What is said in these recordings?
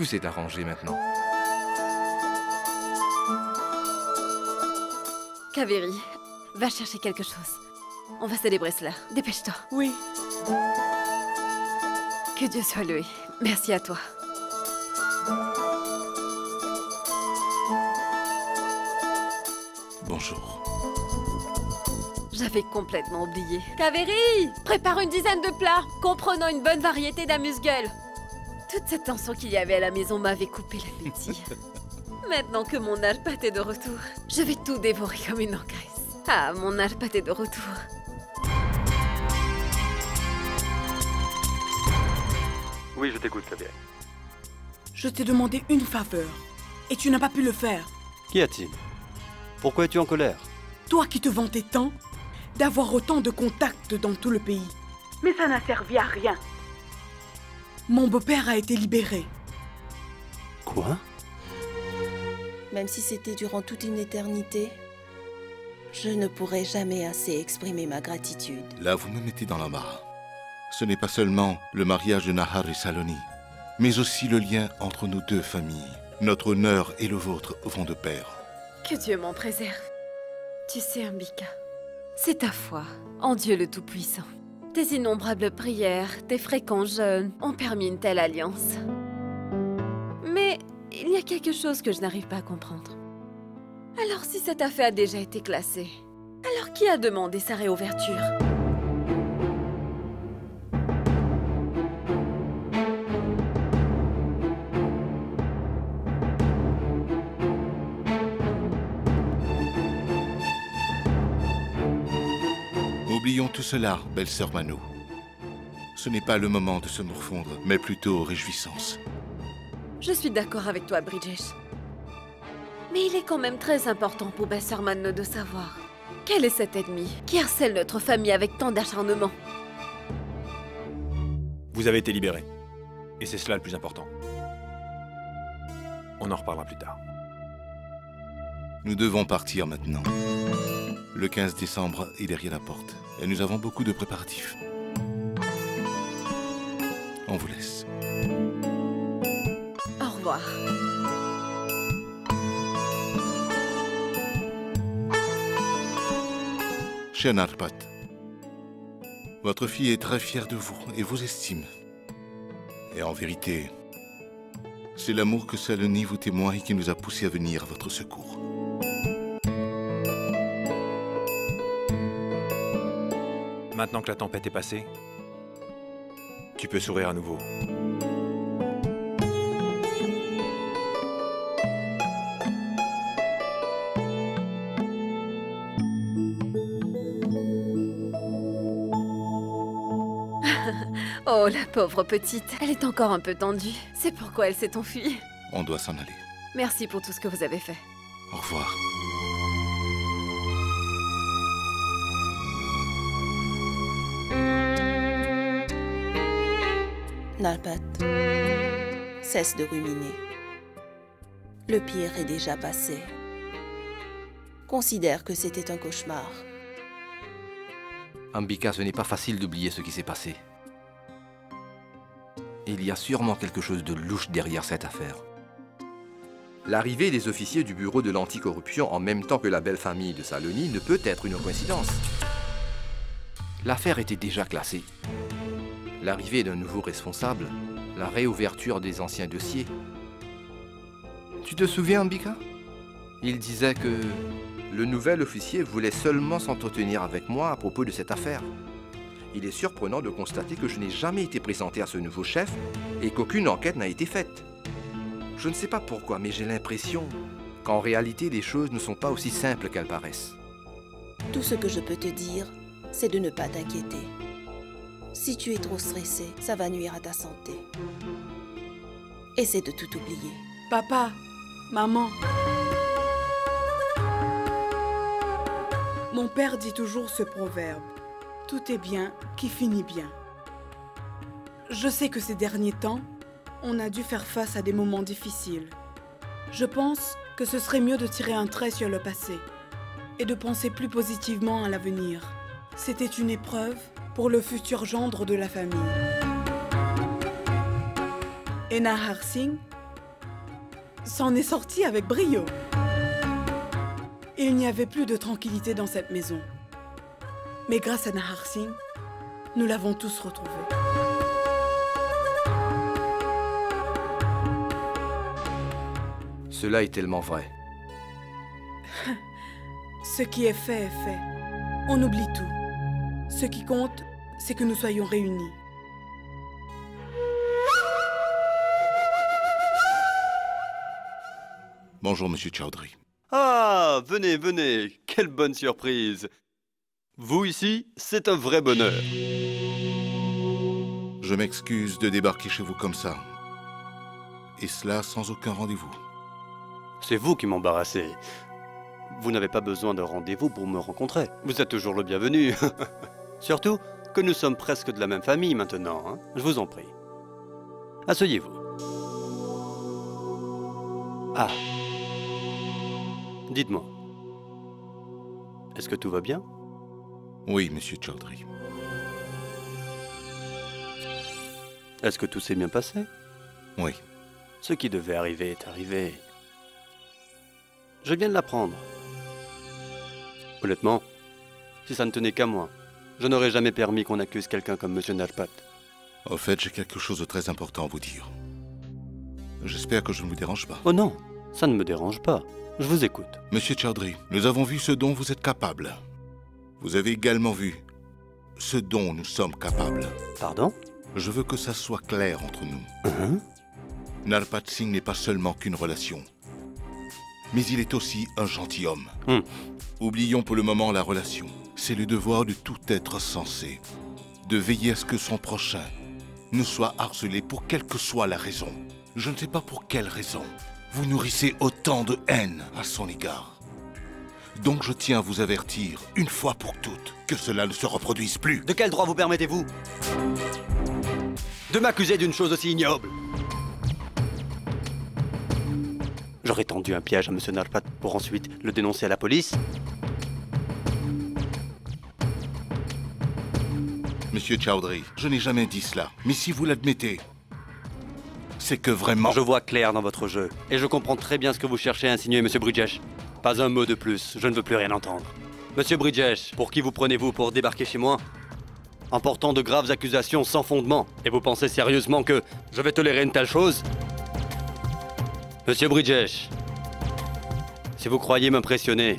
Tout s'est arrangé maintenant. Kaveri, va chercher quelque chose. On va célébrer cela. Dépêche-toi. Oui. Que Dieu soit loué. Merci à toi. Bonjour. J'avais complètement oublié. Kaveri, prépare une dizaine de plats, comprenant une bonne variété d'amuse-gueule. Toute cette tension qu'il y avait à la maison m'avait coupé l'appétit. Maintenant que mon alpat est de retour, je vais tout dévorer comme une engraisse. Ah, mon alpat est de retour. Oui, je t'écoute, Fabien. Je t'ai demandé une faveur, et tu n'as pas pu le faire. Qu'y a-t-il? Pourquoi es-tu en colère? Toi qui te vantais tant d'avoir autant de contacts dans tout le pays. Mais ça n'a servi à rien. Mon beau-père a été libéré. Quoi? Même si c'était durant toute une éternité, je ne pourrai jamais assez exprimer ma gratitude. Là, vous me mettez dans l'embarras. Ce n'est pas seulement le mariage de Nahar et Saloni, mais aussi le lien entre nos deux familles. Notre honneur et le vôtre vont de pair. Que Dieu m'en préserve. Tu sais, Ambika, c'est ta foi en Dieu le Tout-Puissant. Tes innombrables prières, tes fréquents jeûnes ont permis une telle alliance. Mais il y a quelque chose que je n'arrive pas à comprendre. Alors si cette affaire a déjà été classée, alors qui a demandé sa réouverture? Oublions tout cela, belle sœur Mano. Ce n'est pas le moment de se morfondre, mais plutôt réjouissance. Je suis d'accord avec toi, Bridgesh. Mais il est quand même très important pour Besseur Manno de savoir quel est cet ennemi qui harcèle notre famille avec tant d'acharnement. Vous avez été libéré. Et c'est cela le plus important. On en reparlera plus tard. Nous devons partir maintenant. Le 15 décembre est derrière la porte. Et nous avons beaucoup de préparatifs. On vous laisse. Au revoir. Cher Narpat, votre fille est très fière de vous et vous estime. Et en vérité, c'est l'amour que Saloni vous témoigne qui nous a poussé à venir à votre secours. Maintenant que la tempête est passée, tu peux sourire à nouveau. Oh, la pauvre petite. Elle est encore un peu tendue. C'est pourquoi elle s'est enfuie. On doit s'en aller. Merci pour tout ce que vous avez fait. Au revoir. Nalpat, cesse de ruminer. Le pire est déjà passé. Considère que c'était un cauchemar. Ambika, ce n'est pas facile d'oublier ce qui s'est passé. Il y a sûrement quelque chose de louche derrière cette affaire. L'arrivée des officiers du bureau de l'anticorruption en même temps que la belle famille de Saloni ne peut être une coïncidence. L'affaire était déjà classée. L'arrivée d'un nouveau responsable, la réouverture des anciens dossiers. Tu te souviens, Ambika? Il disait que le nouvel officier voulait seulement s'entretenir avec moi à propos de cette affaire. Il est surprenant de constater que je n'ai jamais été présenté à ce nouveau chef et qu'aucune enquête n'a été faite. Je ne sais pas pourquoi, mais j'ai l'impression qu'en réalité, les choses ne sont pas aussi simples qu'elles paraissent. Tout ce que je peux te dire, c'est de ne pas t'inquiéter. Si tu es trop stressé, ça va nuire à ta santé. Essaie de tout oublier. Papa, maman. Mon père dit toujours ce proverbe. Tout est bien qui finit bien. Je sais que ces derniers temps, on a dû faire face à des moments difficiles. Je pense que ce serait mieux de tirer un trait sur le passé et de penser plus positivement à l'avenir. C'était une épreuve pour le futur gendre de la famille. Et Nahar Singh s'en est sorti avec brio. Il n'y avait plus de tranquillité dans cette maison. Mais grâce à Nahar Singh, nous l'avons tous retrouvé. Cela est tellement vrai. Ce qui est fait. On oublie tout. Ce qui compte, c'est que nous soyons réunis. Bonjour, Monsieur Chowdhury. Ah, venez, venez. Quelle bonne surprise. Vous ici, c'est un vrai bonheur. Je m'excuse de débarquer chez vous comme ça. Et cela sans aucun rendez-vous. C'est vous qui m'embarrassez. Vous n'avez pas besoin de rendez-vous pour me rencontrer. Vous êtes toujours le bienvenu. Surtout que nous sommes presque de la même famille maintenant. Hein. Je vous en prie. Asseyez-vous. Ah. Dites-moi. Est-ce que tout va bien? Oui, Monsieur Chowdhury. Est-ce que tout s'est bien passé? Oui. Ce qui devait arriver est arrivé. Je viens de l'apprendre. Honnêtement, si ça ne tenait qu'à moi, je n'aurais jamais permis qu'on accuse quelqu'un comme Monsieur Narpat. Au fait, j'ai quelque chose de très important à vous dire. J'espère que je ne vous dérange pas. Oh non, ça ne me dérange pas. Je vous écoute. Monsieur Chowdhury, nous avons vu ce dont vous êtes capable. Vous avez également vu ce dont nous sommes capables. Pardon? Je veux que ça soit clair entre nous. Narpat Singh n'est pas seulement qu'une relation, mais il est aussi un gentilhomme. Oublions pour le moment la relation. C'est le devoir de tout être sensé, de veiller à ce que son prochain ne soit harcelé pour quelle que soit la raison. Je ne sais pas pour quelle raison. Vous nourrissez autant de haine à son égard. Donc je tiens à vous avertir, une fois pour toutes, que cela ne se reproduise plus. De quel droit vous permettez-vous de m'accuser d'une chose aussi ignoble? J'aurais tendu un piège à Monsieur Narpat pour ensuite le dénoncer à la police. Monsieur Chowdhury, je n'ai jamais dit cela. Mais si vous l'admettez, c'est que vraiment... Je vois clair dans votre jeu. Et je comprends très bien ce que vous cherchez à insinuer, Monsieur Bridgesh. Pas un mot de plus, je ne veux plus rien entendre. Monsieur Bridgesh, pour qui vous prenez-vous pour débarquer chez moi? En portant de graves accusations sans fondement. Et vous pensez sérieusement que je vais tolérer une telle chose? Monsieur Bridgesh, si vous croyez m'impressionner,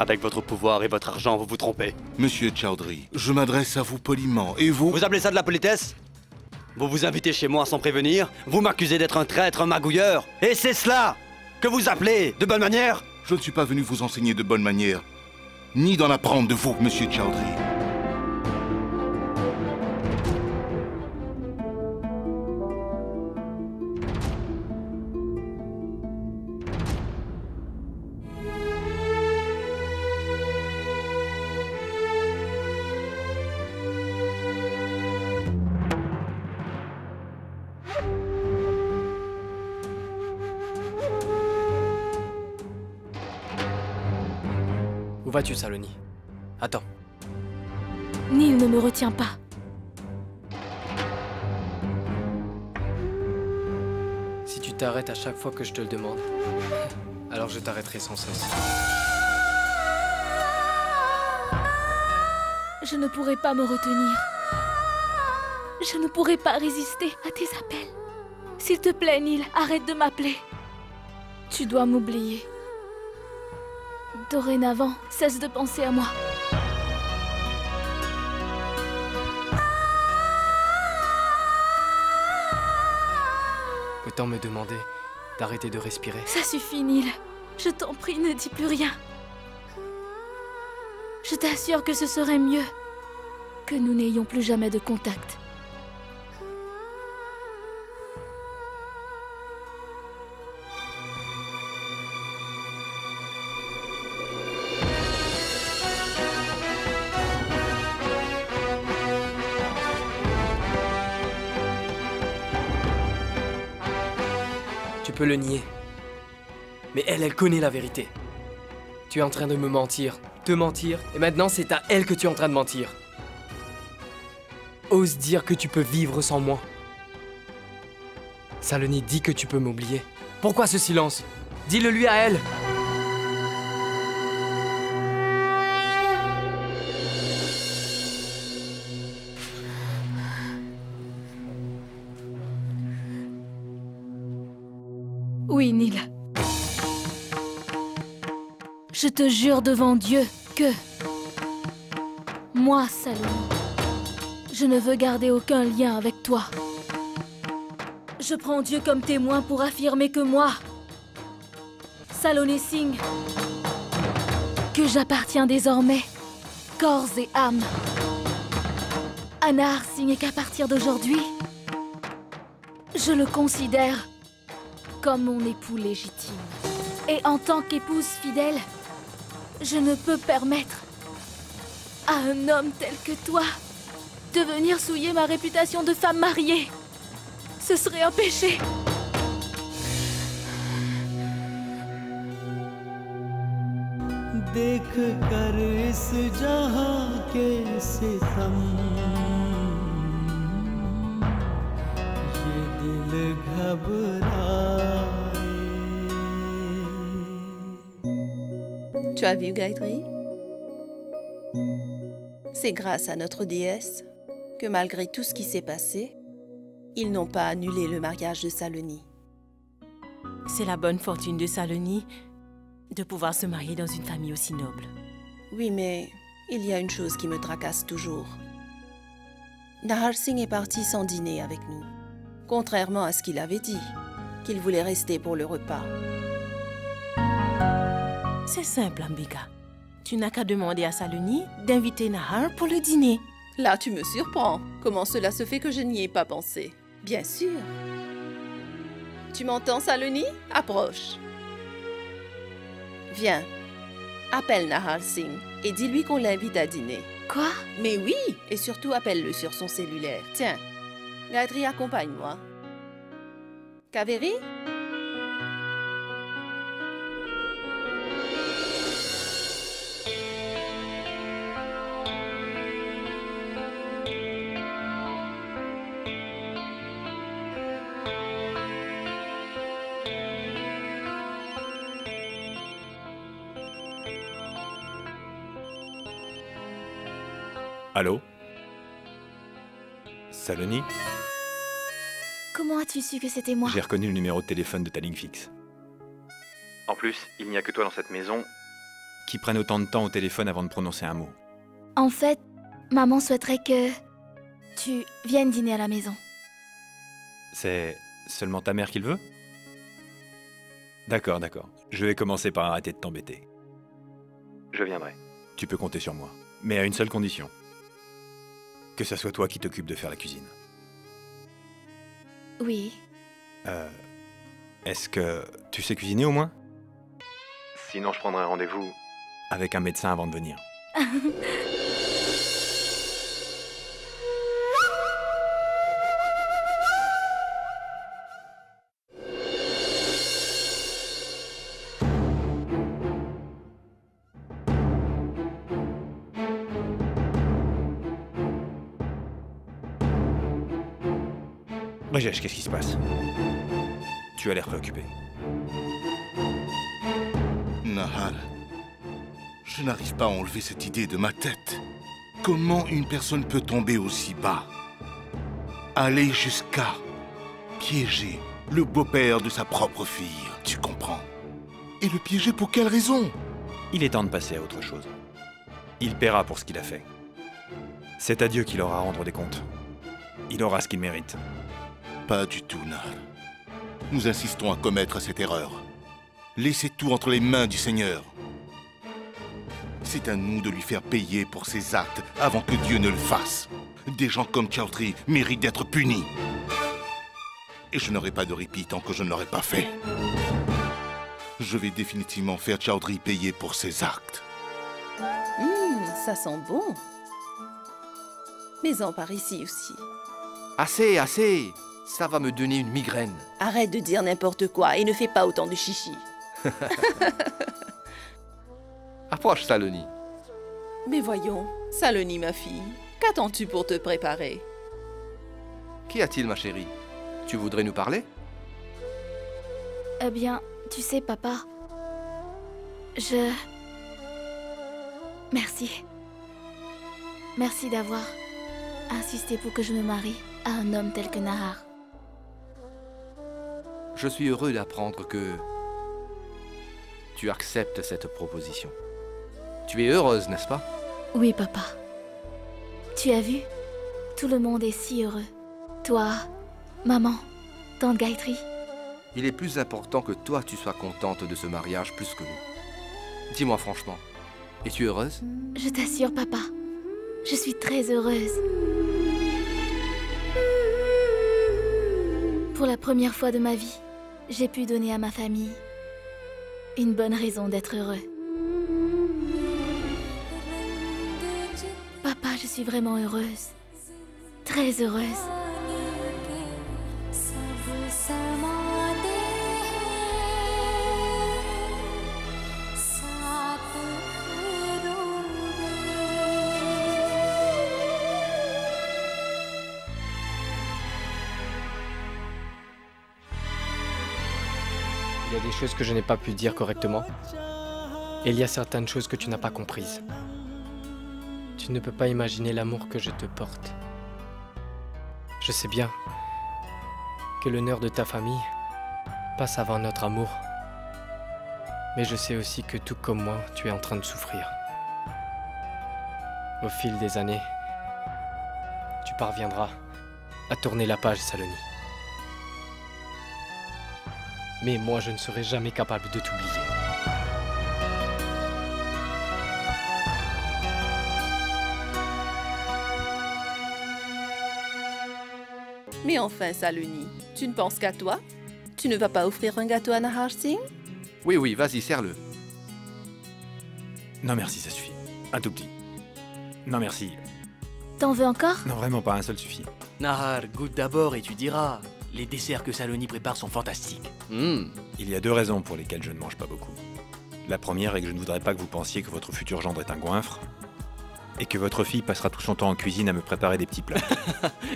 avec votre pouvoir et votre argent, vous vous trompez. Monsieur Chowdhury, je m'adresse à vous poliment, et vous... Vous appelez ça de la politesse? Vous vous invitez chez moi sans prévenir? Vous m'accusez d'être un traître, un magouilleur? Et c'est cela que vous appelez de bonne manière? Je ne suis pas venu vous enseigner de bonne manière, ni d'en apprendre de vous, Monsieur Chowdhury. Où vas-tu, Saloni? Attends. Neil ne me retient pas. Si tu t'arrêtes à chaque fois que je te le demande, alors je t'arrêterai sans cesse. Je ne pourrai pas me retenir. Je ne pourrai pas résister à tes appels. S'il te plaît, Neil, arrête de m'appeler. Tu dois m'oublier. Dorénavant, cesse de penser à moi. Autant me demander d'arrêter de respirer. Ça suffit, Neil. Je t'en prie, ne dis plus rien. Je t'assure que ce serait mieux que nous n'ayons plus jamais de contact. Tu peux le nier. Mais elle connaît la vérité. Tu es en train de me mentir, te mentir, et maintenant c'est à elle que tu es en train de mentir. Ose dire que tu peux vivre sans moi. Saloni, dis que tu peux m'oublier. Pourquoi ce silence? Dis-le lui à elle. Oui, Neil. Je te jure devant Dieu que... Moi, Saloni, je ne veux garder aucun lien avec toi. Je prends Dieu comme témoin pour affirmer que moi, Saloni Singh, que j'appartiens désormais, corps et âme, à Nahar Singh, et qu'à partir d'aujourd'hui, je le considère comme mon époux légitime. Et en tant qu'épouse fidèle, je ne peux permettre à un homme tel que toi de venir souiller ma réputation de femme mariée. Ce serait un péché. देख कर इस जहां के सितम ये दिल घबराए. Tu as vu, Gayatri? C'est grâce à notre déesse que malgré tout ce qui s'est passé, ils n'ont pas annulé le mariage de Saloni. C'est la bonne fortune de Saloni de pouvoir se marier dans une famille aussi noble. Oui, mais il y a une chose qui me tracasse toujours. Nahar Singh est parti sans dîner avec nous, contrairement à ce qu'il avait dit, qu'il voulait rester pour le repas. C'est simple, Ambika. Tu n'as qu'à demander à Saloni d'inviter Nahar pour le dîner. Là, tu me surprends. Comment cela se fait que je n'y ai pas pensé? Bien sûr. Tu m'entends, Saloni? Approche. Viens, appelle Nahar Singh et dis-lui qu'on l'invite à dîner. Quoi? Mais oui, et surtout appelle-le sur son cellulaire. Tiens, Gayatri, accompagne-moi. Kaveri? Allô? Saloni? Comment as-tu su que c'était moi? J'ai reconnu le numéro de téléphone de ta ligne fixe. En plus, il n'y a que toi dans cette maison qui prenne autant de temps au téléphone avant de prononcer un mot. En fait, maman souhaiterait que tu viennes dîner à la maison. C'est seulement ta mère qui le veut? D'accord, d'accord. Je vais commencer par arrêter de t'embêter. Je viendrai. Tu peux compter sur moi. Mais à une seule condition. Que ça soit toi qui t'occupes de faire la cuisine. Oui. Est-ce que tu sais cuisiner au moins? Sinon, je prendrai rendez-vous avec un médecin avant de venir. Brijesh, qu'est-ce qui se passe? Tu as l'air préoccupé. Nahar, je n'arrive pas à enlever cette idée de ma tête. Comment une personne peut tomber aussi bas? Aller jusqu'à piéger le beau-père de sa propre fille, tu comprends? Et le piéger pour quelle raison? Il est temps de passer à autre chose. Il paiera pour ce qu'il a fait. C'est à Dieu qu'il aura à rendre des comptes. Il aura ce qu'il mérite. Pas du tout, Nahar. Nous insistons à commettre cette erreur. Laissez tout entre les mains du Seigneur. C'est à nous de lui faire payer pour ses actes avant que Dieu ne le fasse. Des gens comme Chaudhry méritent d'être punis. Et je n'aurai pas de répit tant que je ne l'aurai pas fait. Je vais définitivement faire Chaudhry payer pour ses actes. Ça sent bon. Mais en par ici aussi. Assez, assez! Ça va me donner une migraine. Arrête de dire n'importe quoi et ne fais pas autant de chichi. Approche, Saloni. Mais voyons, Saloni, ma fille, qu'attends-tu pour te préparer? Qu'y a-t-il, ma chérie? Tu voudrais nous parler? Eh bien, tu sais, papa, Merci. Merci d'avoir insisté pour que je me marie à un homme tel que Nahar. Je suis heureux d'apprendre que tu acceptes cette proposition. Tu es heureuse, n'est-ce pas? Oui, papa. Tu as vu? Tout le monde est si heureux. Toi, maman, tante Gayatri. Il est plus important que toi tu sois contente de ce mariage plus que nous. Dis-moi franchement, es-tu heureuse? Je t'assure, papa. Je suis très heureuse. Pour la première fois de ma vie, j'ai pu donner à ma famille une bonne raison d'être heureux. Papa, je suis vraiment heureuse. Très heureuse. Il y a des choses que je n'ai pas pu dire correctement. Et il y a certaines choses que tu n'as pas comprises. Tu ne peux pas imaginer l'amour que je te porte. Je sais bien que l'honneur de ta famille passe avant notre amour. Mais je sais aussi que tout comme moi, tu es en train de souffrir. Au fil des années, tu parviendras à tourner la page, Saloni. Mais moi, je ne serai jamais capable de t'oublier. Mais enfin, Saloni, tu ne penses qu'à toi? Tu ne vas pas offrir un gâteau à Nahar Singh? Oui, vas-y, serre-le. Non merci, ça suffit. Un tout petit. Non merci. T'en veux encore? Non, vraiment pas, un seul suffit. Nahar, goûte d'abord et tu diras. Les desserts que Saloni prépare sont fantastiques. Il y a 2 raisons pour lesquelles je ne mange pas beaucoup. La première est que je ne voudrais pas que vous pensiez que votre futur gendre est un goinfre et que votre fille passera tout son temps en cuisine à me préparer des petits plats.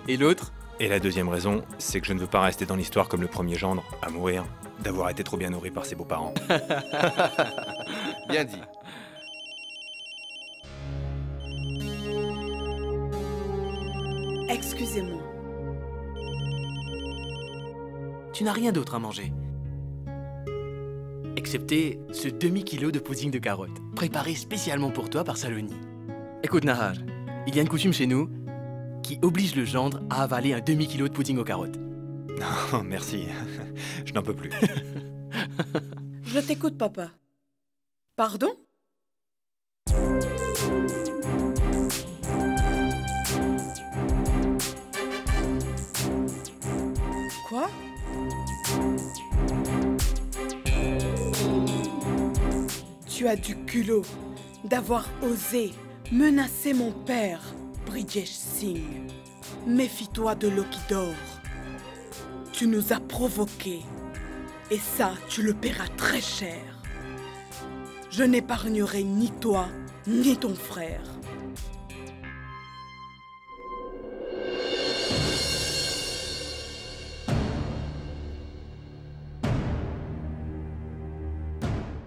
Et l'autre? Et la deuxième raison, c'est que je ne veux pas rester dans l'histoire comme le premier gendre, à mourir, d'avoir été trop bien nourri par ses beaux-parents. Bien dit. Excusez-moi. Tu n'as rien d'autre à manger. Excepté ce demi-kilo de pudding de carottes, préparé spécialement pour toi par Saloni. Écoute Nahar, il y a une coutume chez nous qui oblige le gendre à avaler un demi-kilo de pudding aux carottes. Non, merci. Je n'en peux plus. Je t'écoute, papa. Pardon? Quoi? Tu as du culot d'avoir osé menacer mon père, Bridjesh Singh. Méfie-toi de l'eau qui dort. Tu nous as provoqués. Et ça, tu le paieras très cher. Je n'épargnerai ni toi, ni ton frère.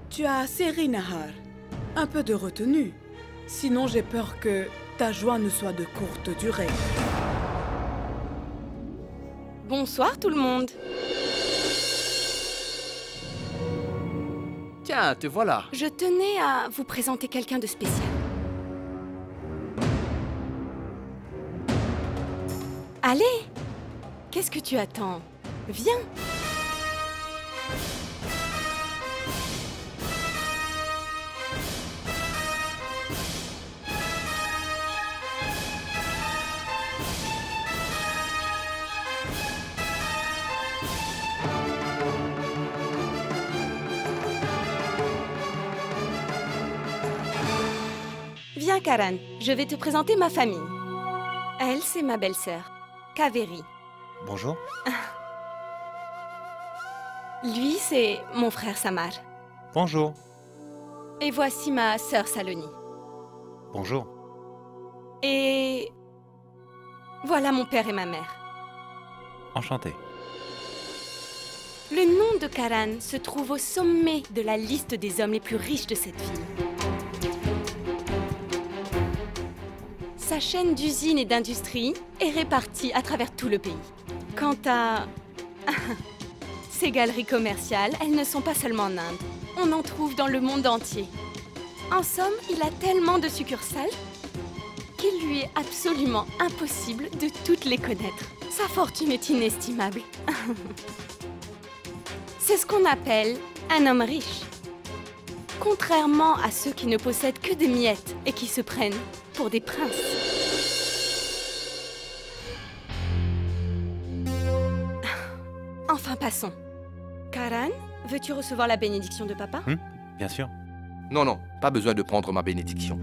Tu as assez ri, Nahar. Un peu de retenue. Sinon, j'ai peur que ta joie ne soit de courte durée. Bonsoir tout le monde. Tiens, te voilà. Je tenais à vous présenter quelqu'un de spécial. Allez, qu'est-ce que tu attends? Viens. Viens, Karan, je vais te présenter ma famille. Elle, c'est ma belle-sœur, Kaveri. Bonjour. Lui, c'est mon frère Samar. Bonjour. Et voici ma sœur Saloni. Bonjour. Et voilà mon père et ma mère. Enchanté. Le nom de Karan se trouve au sommet de la liste des hommes les plus riches de cette ville. Sa chaîne d'usines et d'industries est répartie à travers tout le pays. Quant à ses galeries commerciales, elles ne sont pas seulement en Inde. On en trouve dans le monde entier. En somme, il a tellement de succursales qu'il lui est absolument impossible de toutes les connaître. Sa fortune est inestimable. C'est ce qu'on appelle un homme riche. Contrairement à ceux qui ne possèdent que des miettes et qui se prennent pour des princes. Enfin, passons. Karan, veux-tu recevoir la bénédiction de papa? Bien sûr. Non, non, pas besoin de prendre ma bénédiction.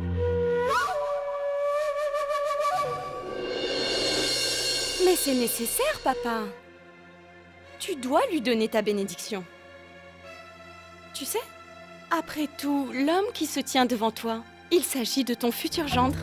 Mais c'est nécessaire, papa. Tu dois lui donner ta bénédiction. Tu sais, après tout, l'homme qui se tient devant toi, il s'agit de ton futur gendre.